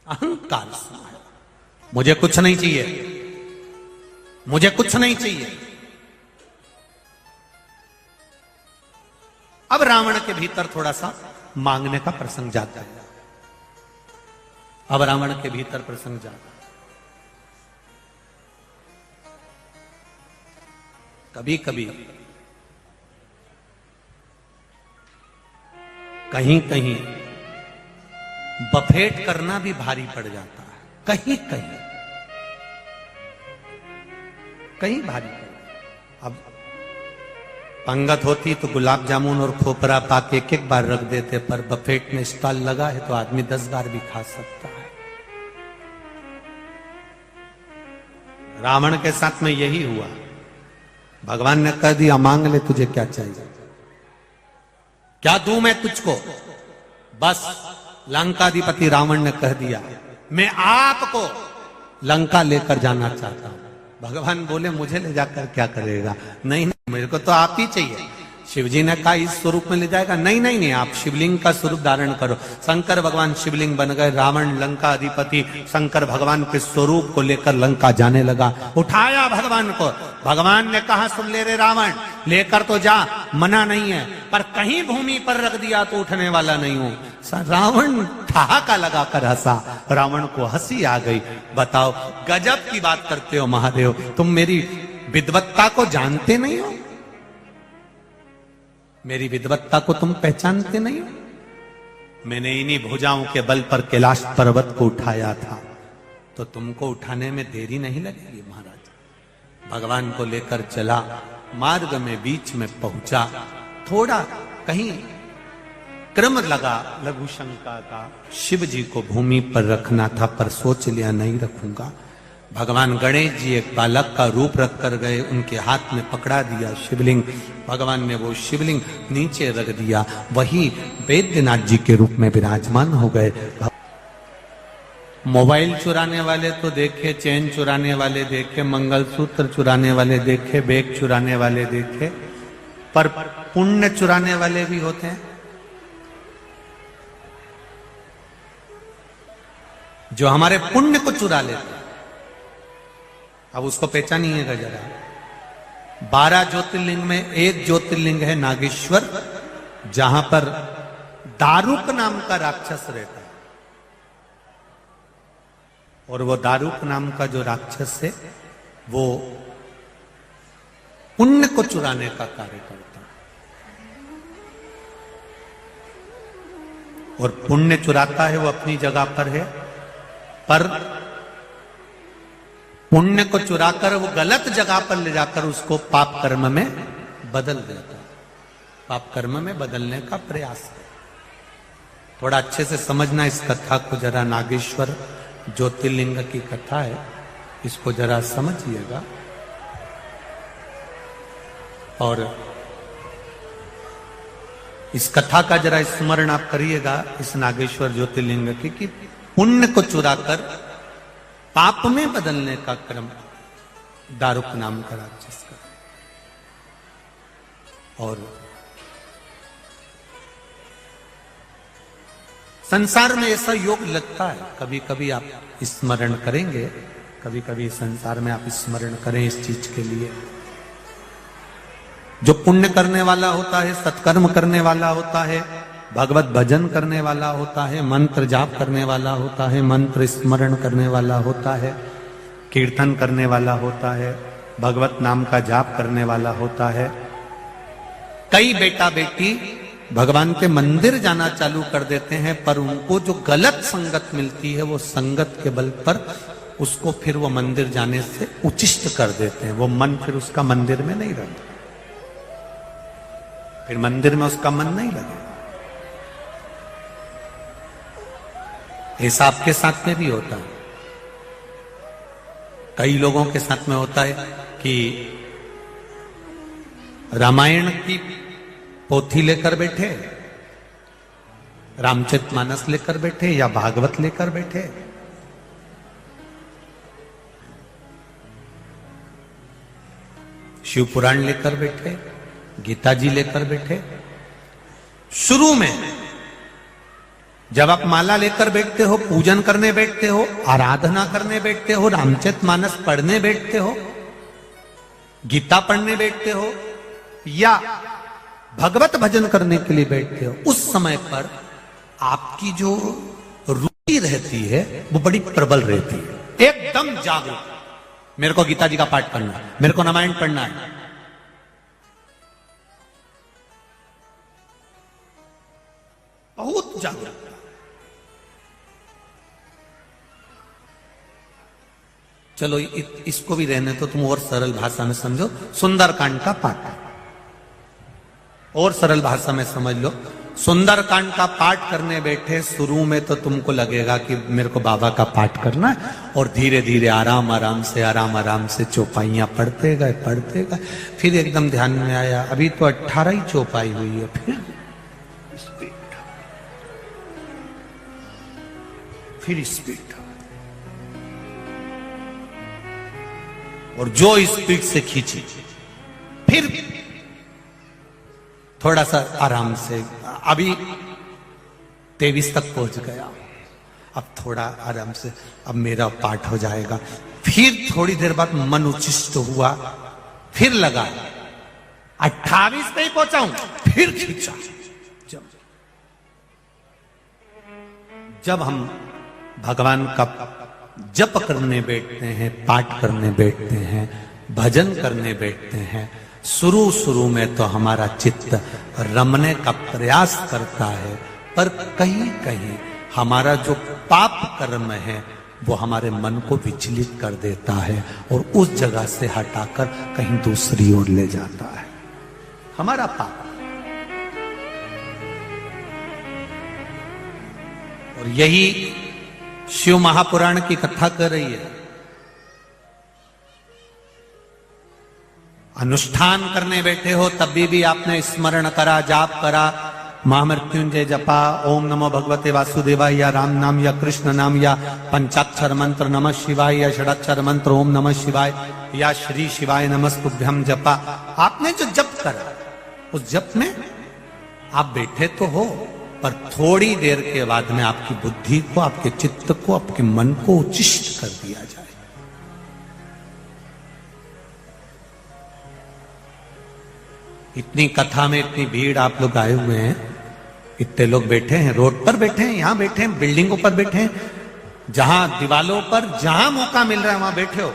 अहंकार समाया। मुझे कुछ नहीं चाहिए, मुझे कुछ नहीं चाहिए। अब रावण के भीतर थोड़ा सा मांगने का प्रसंग जाता है। अब रावण के भीतर प्रसंग जाता है। कभी कभी कहीं कहीं बफेट करना भी भारी पड़ जाता है। कहीं कहीं कहीं भारी पड़। अब पंगत होती तो गुलाब जामुन और खोपरा पाक एक एक बार रख देते, पर बफेट में स्टॉल लगा है तो आदमी 10 बार भी खा सकता है। रावण के साथ में यही हुआ। भगवान ने कह दिया मांग ले, तुझे क्या चाहिए, क्या दूं मैं तुझको। बस लंकाधिपति रावण ने कह दिया मैं आपको लंका लेकर जाना चाहता हूं। भगवान बोले मुझे ले जाकर क्या करेगा? नहीं नहीं, मेरे को तो आप ही चाहिए। शिवजी ने कहा इस स्वरूप में ले जाएगा? नहीं नहीं नहीं, आप शिवलिंग का स्वरूप धारण करो। शंकर भगवान शिवलिंग बन गए। रावण लंका अधिपति शंकर भगवान के स्वरूप को लेकर लंका जाने लगा। उठाया भगवान को। भगवान ने कहा सुन ले रे रावण, लेकर तो जा, मना नहीं है, पर कहीं भूमि पर रख दिया तो उठने वाला नहीं हूं। रावण ठहाका लगाकर हंसा। रावण को हंसी आ गई। बताओ गजब की बात करते हो महादेव, तुम मेरी विद्वत्ता को जानते नहीं हो, मेरी विद्वत्ता को तुम पहचानते नहीं हो। मैंने इन्हीं भुजाओं के बल पर कैलाश पर्वत को उठाया था, तो तुमको उठाने में देरी नहीं लगेगी महाराज। भगवान को लेकर चला। मार्ग में बीच में पहुंचा। थोड़ा कहीं क्रम लगा लघु शंका का। शिव जी को भूमि पर रखना था, पर सोच लिया नहीं रखूंगा। भगवान गणेश जी एक बालक का रूप रख कर गए, उनके हाथ में पकड़ा दिया शिवलिंग। भगवान ने वो शिवलिंग नीचे रख दिया, वही वैद्यनाथ जी के रूप में विराजमान हो गए। मोबाइल चुराने वाले तो देखे, चैन चुराने वाले देखे, मंगलसूत्र चुराने वाले देखे, बैग चुराने वाले देखे, पर पुण्य चुराने वाले भी होते हैं, जो हमारे पुण्य को चुरा लेते हैं। अब उसको पहचानिएगा जरा। 12 ज्योतिर्लिंग में एक ज्योतिर्लिंग है नागेश्वर, जहां पर दारुक नाम का राक्षस रहता है। और वो दारुक नाम का जो राक्षस है वो पुण्य को चुराने का कार्य करता है। और पुण्य चुराता है वो अपनी जगह पर है, पर पुण्य को चुराकर वो गलत जगह पर ले जाकर उसको पाप कर्म में बदल देता है। पाप कर्म में बदलने का प्रयास है। थोड़ा अच्छे से समझना इस कथा को जरा। नागेश्वर ज्योतिर्लिंग की कथा है, इसको जरा समझिएगा। और इस कथा का जरा स्मरण आप करिएगा, इस नागेश्वर ज्योतिर्लिंग की, कि पुण्य को चुराकर पाप में बदलने का क्रम दारुक नाम का राक्षस का। और संसार में ऐसा योग लगता है, कभी कभी आप स्मरण करेंगे, कभी कभी संसार में आप स्मरण करें इस चीज के लिए। जो पुण्य करने वाला होता है, सत्कर्म करने वाला होता है, भगवत भजन करने वाला होता है, मंत्र जाप करने वाला होता है, मंत्र स्मरण करने वाला होता है, कीर्तन करने वाला होता है, भगवत नाम का जाप करने वाला होता है। कई बेटा बेटी भगवान के मंदिर जाना चालू कर देते हैं, पर उनको जो गलत संगत मिलती है, वो संगत के बल पर उसको फिर वो मंदिर जाने से उचिष्ट कर देते हैं। वो मन फिर उसका मंदिर में नहीं रहता, फिर मंदिर में उसका मन नहीं लगेगा। ऐसा आपके साथ में भी होता है। कई लोगों के साथ में होता है कि रामायण की पोथी लेकर बैठे, रामचरितमानस लेकर बैठे, या भागवत लेकर बैठे, शिव पुराण लेकर बैठे, गीता जी लेकर बैठे। शुरू में जब आप माला लेकर बैठते हो, पूजन करने बैठते हो, आराधना करने बैठते हो, रामचरितमानस पढ़ने बैठते हो, गीता पढ़ने बैठते हो, या भगवत भजन करने के लिए बैठते हो, उस समय पर आपकी जो रुचि रहती है वो बड़ी प्रबल रहती है, एकदम जागरूक। मेरे को गीता जी का पाठ करना है, मेरे को रामायण पढ़ना है, बहुत जागरूक। चलो इसको भी रहने तो तुम और सरल भाषा में समझो। सुंदरकांड का पाठ और सरल भाषा में समझ लो। सुंदरकांड का पाठ करने बैठे, शुरू में तो तुमको लगेगा कि मेरे को बाबा का पाठ करना है, और धीरे धीरे आराम आराम से चौपाइयां पढ़ते गए, फिर एकदम ध्यान में आया अभी तो 18 ही चौपाई हुई है, फिर स्पीड, और जो स्पीड से खींची, फिर थोड़ा सा आराम से, अभी 23 तक पहुंच गया, अब थोड़ा आराम से, अब मेरा पाठ हो जाएगा। फिर थोड़ी देर बाद मन उच्चिष्ट हुआ, फिर लगा 28 पे ही पहुंचाऊं, फिर खींचा। जब हम भगवान का जप करने बैठते हैं, पाठ करने बैठते हैं, भजन करने बैठते हैं, शुरू में तो हमारा चित्त रमने का प्रयास करता है, पर कहीं कहीं हमारा जो पाप कर्म है वो हमारे मन को विचलित कर देता है और उस जगह से हटाकर कहीं दूसरी ओर ले जाता है हमारा पाप। और यही शिव महापुराण की कथा कर रही है। अनुष्ठान करने बैठे हो तब भी आपने स्मरण करा, जाप करा, महामृत्युंजय जपा, ओम नमो भगवते वासुदेवाय, या राम नाम या कृष्ण नाम, या पंचाक्षर मंत्र नमः शिवाय, या षडाक्षर मंत्र ओम नमः शिवाय, या श्री शिवाय नमस्तुभ्यम जपा। आपने जो जप करा उस जप में आप बैठे तो हो, पर थोड़ी देर के बाद में आपकी बुद्धि को, आपके चित्त को, आपके मन को उच्चिष्ट कर दिया जाए। इतनी कथा में इतनी भीड़, आप लोग आए हुए हैं, इतने लोग बैठे हैं, रोड पर बैठे हैं, यहां बैठे हैं, बिल्डिंगों पर बैठे हैं, जहां दीवालों पर जहां मौका मिल रहा है वहां बैठे हो।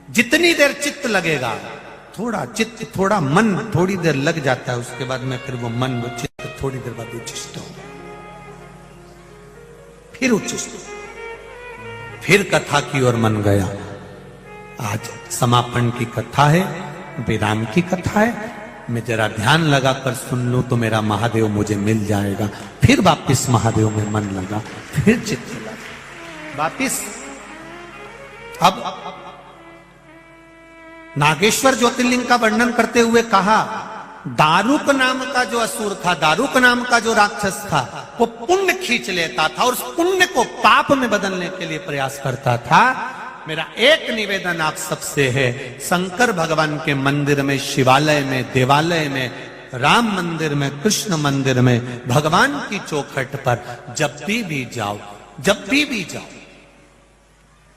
जितनी देर चित्त लगेगा, थोड़ा चित्त, थोड़ा मन थोड़ी देर लग जाता है, उसके बाद में फिर वो मन, वो चित्त थोड़ी देर बाद उच्चिष्ट हो, फिर उच्चिष्ट, फिर कथा की ओर मन गया। आज समापन की कथा है, विराम की कथा है, मैं जरा ध्यान लगाकर सुन लूं तो मेरा महादेव मुझे मिल जाएगा। फिर वापिस महादेव में मन लगा, फिर चित्त लगा वापिस। अब नागेश्वर ज्योतिर्लिंग का वर्णन करते हुए कहा, दारुक नाम का जो असुर था, दारुक नाम का जो राक्षस था, वो पुण्य खींच लेता था और उस पुण्य को पाप में बदलने के लिए प्रयास करता था। मेरा एक निवेदन आप सबसे है, शंकर भगवान के मंदिर में, शिवालय में, देवालय में, राम मंदिर में, कृष्ण मंदिर में, भगवान की चौखट पर जब भी जाओ, जब भी जाओ,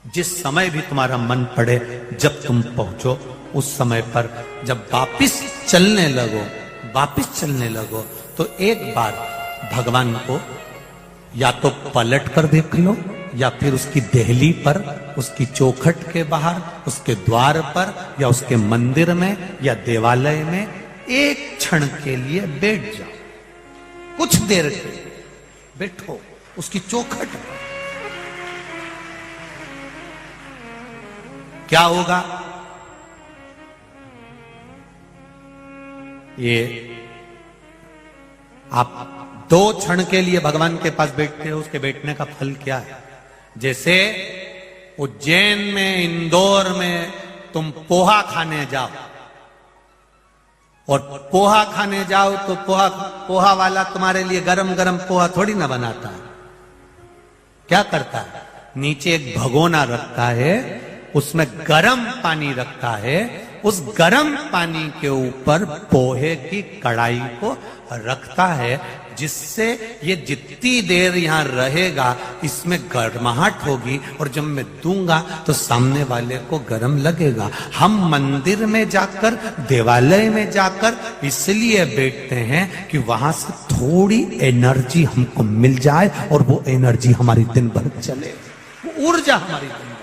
जिस समय भी तुम्हारा मन पड़े, जब तुम पहुंचो उस समय पर जब वापिस चलने लगो तो एक बार भगवान को या तो पलट कर देख लो, या फिर उसकी देहली पर, उसकी चौखट के बाहर, उसके द्वार पर, या उसके मंदिर में या देवालय में एक क्षण के लिए बैठ जाओ, कुछ देर के लिए बैठो उसकी चौखट पर। क्या होगा? ये आप 2 क्षण के लिए भगवान के पास बैठते हो, उसके बैठने का फल क्या है? जैसे उज्जैन में, इंदौर में तुम पोहा खाने जाओ, और पोहा खाने जाओ तो पोहा वाला तुम्हारे लिए गरम गरम पोहा थोड़ी ना बनाता है। क्या करता है? नीचे एक भगोना रखता है, उसमें गर्म पानी रखता है, उस गर्म पानी के ऊपर पोहे की कढ़ाई को रखता है, जिससे ये जितनी देर यहां रहेगा इसमें गर्माहट होगी और जब मैं दूंगा तो सामने वाले को गर्म लगेगा। हम मंदिर में जाकर, देवालय में जाकर इसलिए बैठते हैं कि वहां से थोड़ी एनर्जी हमको मिल जाए और वो एनर्जी हमारी दिन भर चले, वो ऊर्जा हमारी दिन भर,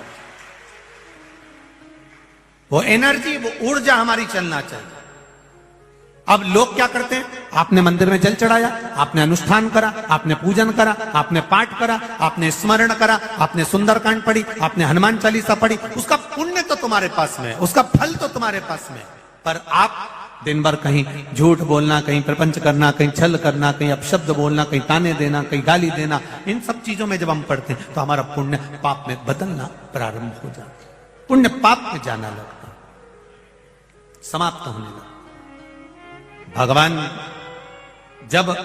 वो एनर्जी, वो ऊर्जा हमारी चलना चाहिए। अब लोग क्या करते हैं, आपने मंदिर में जल चढ़ाया, आपने अनुष्ठान करा, आपने पूजन करा, आपने पाठ करा, आपने स्मरण करा, आपने सुंदरकांड पढ़ी, आपने हनुमान चालीसा पढ़ी, उसका पुण्य तो तुम्हारे पास में है, उसका फल तो तुम्हारे पास में है, पर आप दिन भर कहीं झूठ बोलना, कहीं प्रपंच करना, कहीं छल करना, कहीं अपशब्द बोलना, कहीं ताने देना, कहीं गाली देना, इन सब चीजों में जब हम पढ़ते हैं तो हमारा पुण्य पाप में बदलना प्रारंभ हो जाता है, पुण्य पाप में जाना लगता है, समाप्त होने लगता। भगवान जब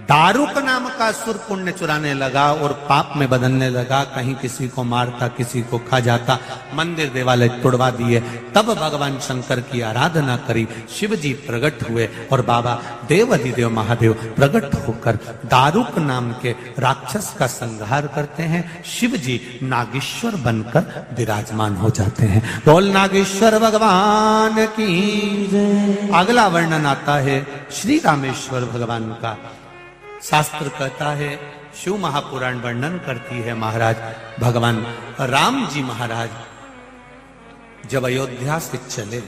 दारुक नाम का असुर पुण्य चुराने लगा और पाप में बदलने लगा, कहीं किसी को मारता, किसी को खा जाता, मंदिर देवालय तोड़वा दिए, तब भगवान शंकर की आराधना करी, शिव जी प्रकट हुए और बाबा देवाधिदेव महादेव प्रकट होकर दारुक नाम के राक्षस का संहार करते हैं। शिव जी नागेश्वर बनकर विराजमान हो जाते हैं। बोल नागेश्वर भगवान की। अगला वर्णन आता है श्री रामेश्वर भगवान का। शास्त्र कहता है, शिव महापुराण वर्णन करती है महाराज, भगवान राम जी महाराज जब अयोध्या से चले